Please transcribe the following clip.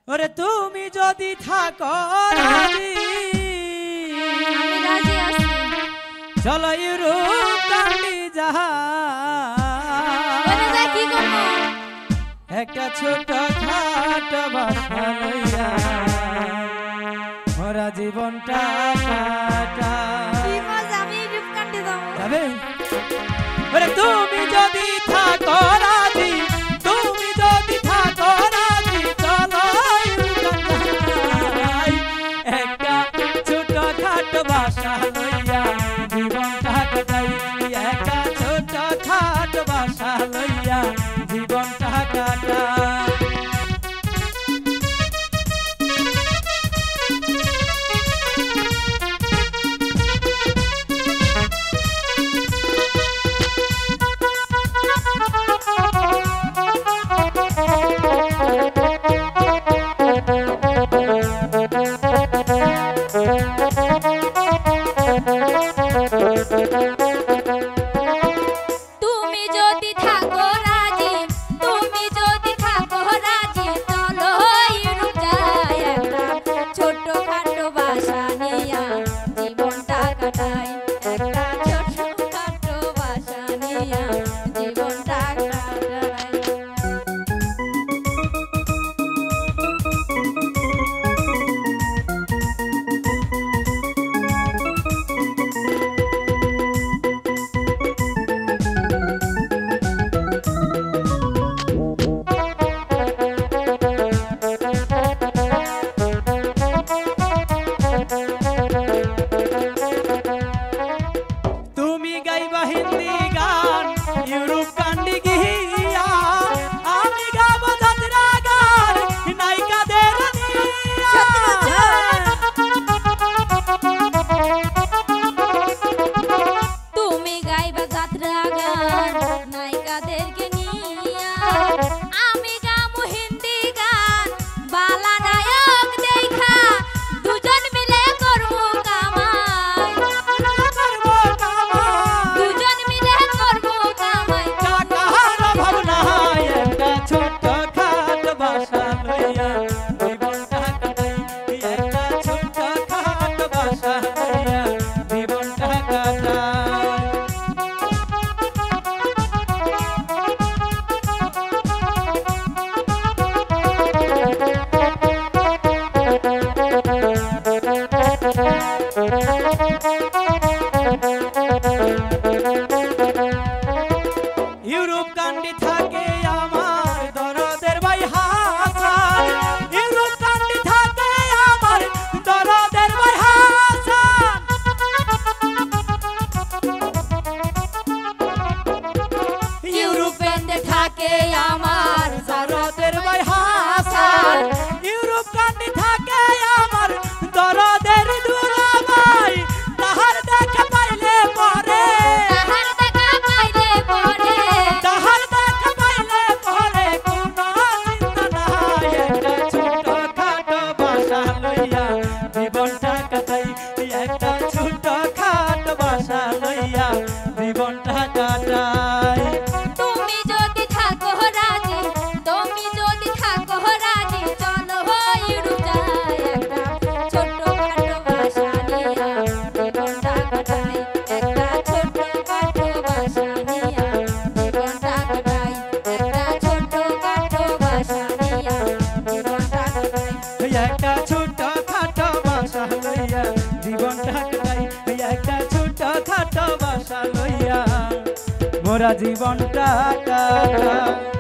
ওরে তুমি যদি থাকো রাজি আমি রাজি আছি। চলো ইউরোপ কান্ডি যাহা ওরে যা কি করব? একটা ছোট খাট বাসা লইয়া মোরা জীবনটা কাটা কি মজা, আমি ইউরোপ কান্ট্রি যাব। যাবে ওরে তুমি যদি থাকো রাজি তুমি যদি থাকো রাজি চলো একটা ছোট খাট বাসা লইয়া জীবনটা কাটাই একটা ছোট খাট বাসা লইয়া জীবনটা কাটাই তুমি যদি থাকো রাজি, তুমি যদি থাকো রাজি, চলো ইউরোপ যাই। একটা ছোটখাটো বাসা নিয়া জীবনটা কাটাই। একটা ছোটখাটো বাসা নিয়া জীবনটা কাটাই। তুমি গাইবা হিন্দি গান ইউরোপ কান্ডি গিয়া আমি গাবো যাত্রা গান নায়িকাদের নিয়া তুমি গাইবা যাত্রা গান নায়িকাদেরকে নিয়া, আমি গামু হিন্দি গান বালা নায়ক দেখা, দুজন মিলে করবো কামাই। দুজন মিলে করবো কামাই। টাকার অভাব নাই একটা ছোট খাট বাসা লইয়া জীবনটা কাটাই একটা ছোট খাট বাসা লইয়া জীবনটা কাটাই ইউরোপ কান্ডি থাকে আমার দরদের ভাই হাসান ইউরোপ কান্ডি থাকে আমার দরদের ভাই হাসান ইউরোপেতে থাকে আমার দরদের ভাই হাসান ইউরোপ কান্ডি থাকে আমার দরদের দুলাভাই তাহার দেখা পাইলে পরে তাহার দেখা পাইলে পরে, তাহার দেখা পাইলে পরে কোনো চিন্তা নাই একটা ছোট খাটো বাসা লইয়া জীবনটা কাটাই একটা ছোট খাটো বাসা লইয়া জীবনটা কাটাই তুমি যদি থাকো রাজি, তুমি যদি থাকো রাজি, চলো ইউরোপ যাই। একটা ছোটখাটো বাসা নিয়া জীবনটা কাটাই। একটা ছোটখাটো বাসা নিয়া জীবনটা কাটাই। একটা ছোটখাটো বাসা নিয়া জীবনটা কাটাই। একটা ছোট খাটো বাসা লইয়া জীবনটা কাটাই একটা ছোট খাটো বাসা লইয়া মোরা জীবনটা কাটাই।